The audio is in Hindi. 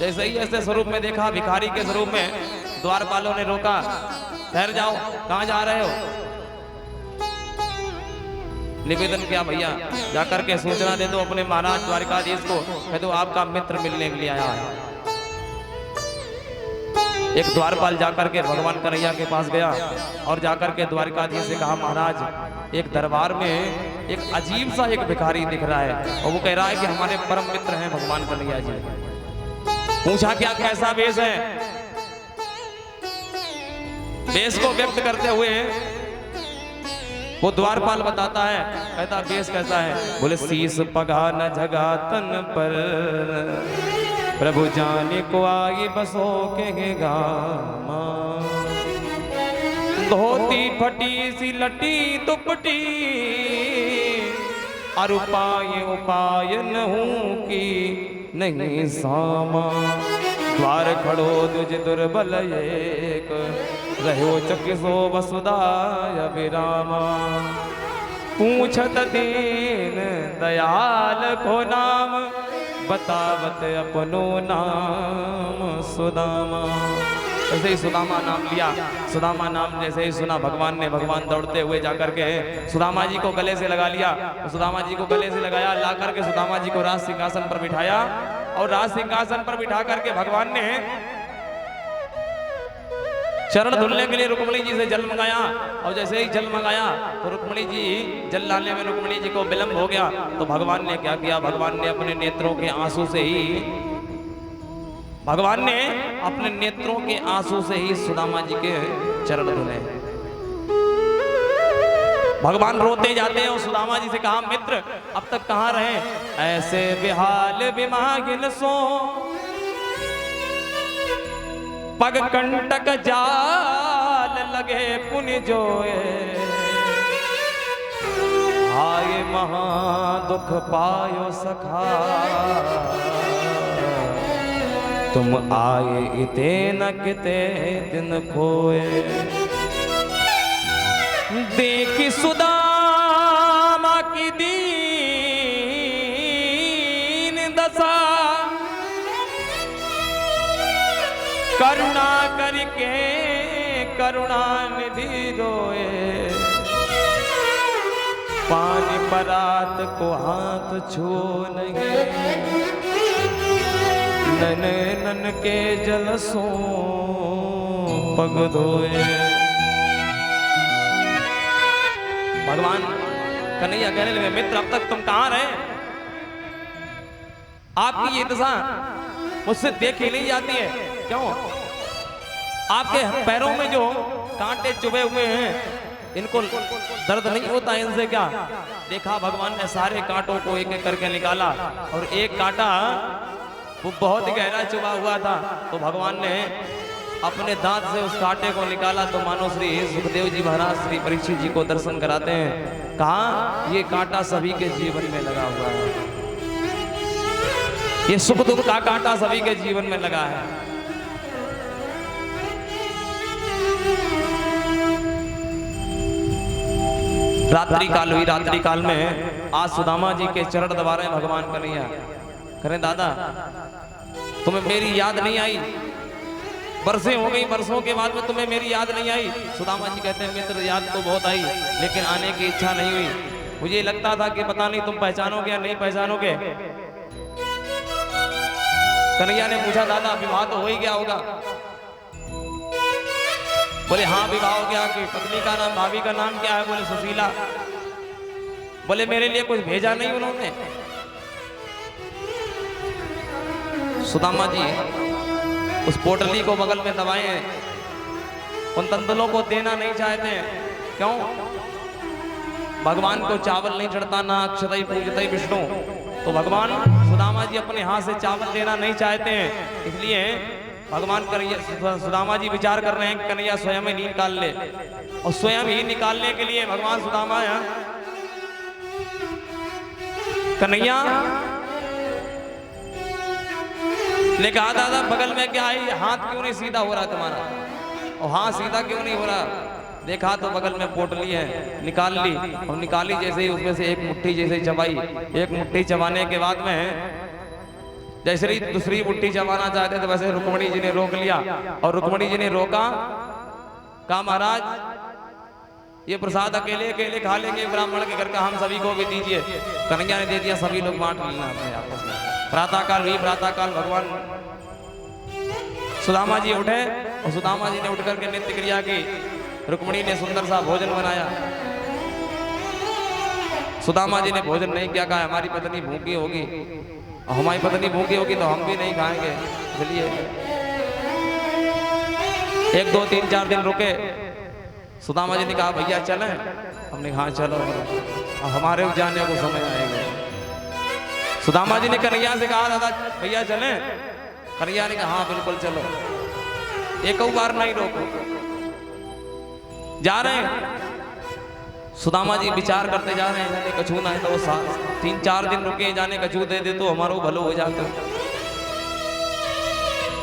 जैसे ही ऐसे स्वरूप में देखा, भिखारी के स्वरूप में, द्वारपालों ने रोका, ठहर जाओ, कहां जा रहे हो? निवेदन किया, भैया जाकर के सूचना दे दो अपने महाराज द्वारिकाधीश को, कह दो आपका मित्र मिलने के लिए आया है। एक द्वारपाल जाकर के भगवान कन्हैया के पास गया और जाकर के द्वारिकाधीश से कहा, महाराज एक दरबार में एक अजीब सा एक भिखारी दिख रहा है और वो कह रहा है कि हमारे परम मित्र हैं भगवान कन्हैया जी। पूछा क्या कैसा वेश है? वेश को व्यक्त करते हुए वो द्वारपाल बताता है, कहता वेश कैसा है? बोले शीस पगा न जगा तन पर, प्रभु जाने को आई बसो के गामा, धोती फटी सी लटी दुपटी, और उपाय न हूं की नहीं सामा, द्वार खड़ो दुज दुर्बल एक, रहो चकिसो वसुदाय विरामा, पूछत दीन दयाल को नाम, बतावत अपनो नाम सुदामा। ऐसे ही सुदामा नाम लिया। सुदामा नाम जैसे ही सुना भगवान ने, भगवान दौड़ते हुए जाकर के सुदामा जी को गले से लगा लिया। सुदामा जी को गले से लगाया, ला करके सुदामा जी को राज सिंहासन पर बिठाया और राज सिंहासन पर बिठा करके भगवान ने चरण धुलने के लिए रुक्मणी जी से जल मंगाया। और जैसे ही जल मंगाया तो रुक्मणी जी जल लाने में रुक्मणी जी को विलंब हो गया। तो भगवान ने क्या किया? भगवान ने अपने नेत्रों के आंसू से ही, भगवान ने अपने नेत्रों के आंसू से ही सुदामा जी के चरण धुले। भगवान रोते जाते हैं और सुदामा जी से कहा, मित्र अब तक कहाँ रहे? ऐसे बेहाल बिमागिन सो, पग कंटक जाल लगे पुनि जोए, आए महा दुख पायो सखा, तुम आए इते न किते दिन खोए। देखी सुदामा की दीन दशा, करुणा करके करुणा निधि रोए, पानी परात को हाथ छू नहीं, नन नन के जल सो पग धोए। भगवान कन्हैया कहने लगे, मित्र अब तक तुम कहां रहे? आपकी ये दशा मुझसे देखी नहीं जाती है, क्यों? आपके पैरों में जो कांटे चुभे हुए हैं, इनको दर्द नहीं होता इनसे क्या? देखा भगवान ने सारे कांटों को एक एक करके निकाला और एक कांटा वो बहुत गहरा चुभा हुआ था। तो भगवान ने अपने दांत से उस कांटे को निकाला तो मानो श्री सुखदेव जी महाराज श्री परीक्षित जी को दर्शन कराते हैं। कहा ये कांटा सभी के जीवन में लगा हुआ है, ये सुख दुख का कांटा सभी के जीवन में लगा है। रात्रि काल हुई, रात्रि काल में आज सुदामा जी के चरण दबा रहे हैं भगवान कन्हैया। करें दादा तुम्हें मेरी याद नहीं आई? बरसें हो गई, बरसों के बाद में तुम्हें मेरी याद नहीं आई? सुदामा जी कहते हैं, मित्र याद तो बहुत आई लेकिन आने की इच्छा नहीं हुई। मुझे लगता था कि पता नहीं तुम पहचानोगे या नहीं पहचानोगे। कन्हैया ने पूछा, दादा विवाह तो हो ही गया होगा? बोले हाँ विवाह हो गया। कि पत्नी का नाम, भाभी का नाम क्या है? बोले सुशीला। बोले मेरे लिए कुछ भेजा नहीं उन्होंने? सुदामा जी उस पोटली को बगल में दबाए, उन तंदुलों को देना नहीं चाहते। क्यों? भगवान को चावल नहीं चढ़ता, ना अक्षतई पूजतई विष्णु। तो भगवान सुदामा जी अपने हाथ से चावल देना नहीं चाहते हैं, इसलिए भगवान कन्हैया, सुदामा जी विचार कर रहे हैं कि कन्हैया स्वयं ही निकाल ले। और स्वयं ही निकालने के लिए भगवान सुदामा कन्हैया ने कहा, दादा बगल में क्या है? हाथ क्यों नहीं सीधा हो रहा तुम्हारा? और हाथ सीधा क्यों नहीं हो रहा? देखा तो बगल में पोटली है, निकाल ली। और निकाली जैसे ही उसमें से एक मुट्ठी जैसे चबाई। एक मुट्ठी चबाने के बाद में जैसे ही दूसरी बुट्टी जमाना चाहते थे वैसे रुक्मणी जी ने रोक लिया और रुक्मणी जी ने रोका, कहा महाराज ये प्रसाद अकेले अकेले खा लेंगे ब्राह्मण के घर का, हम सभी को भी दीजिए। कन्हैया ने दे दिया, सभी लोग बांट लेना अपने आपस में। प्रातःकाल हुई, प्रातःकाल भगवान सुदामा जी उठे और सुदामा जी ने उठ करके नित्य क्रिया की। रुक्मणी ने सुंदर सा भोजन बनाया। सुदामा जी ने भोजन नहीं किया, कहा हमारी पत्नी भूखी होगी, हमारी पत्नी भूखी होगी तो हम भी नहीं खाएंगे। चलिए 1 2 3 4 दिन रुके। सुदामा जी ने कहा भैया चलें? हमने कहा चलो, हमारे जाने को समय आएगा। सुदामा जी ने कन्हैया से कहा दादा भैया चलें? कन्हैया ने कहा हाँ बिल्कुल चलो। एक बार नहीं रोको, जा रहे हैं। सुदामा जी विचार करते जा रहे हैं, जाने कछू ना है तो 3 4 दिन रुके, जाने कछू दे दे तो हमारो भलो हो जाता।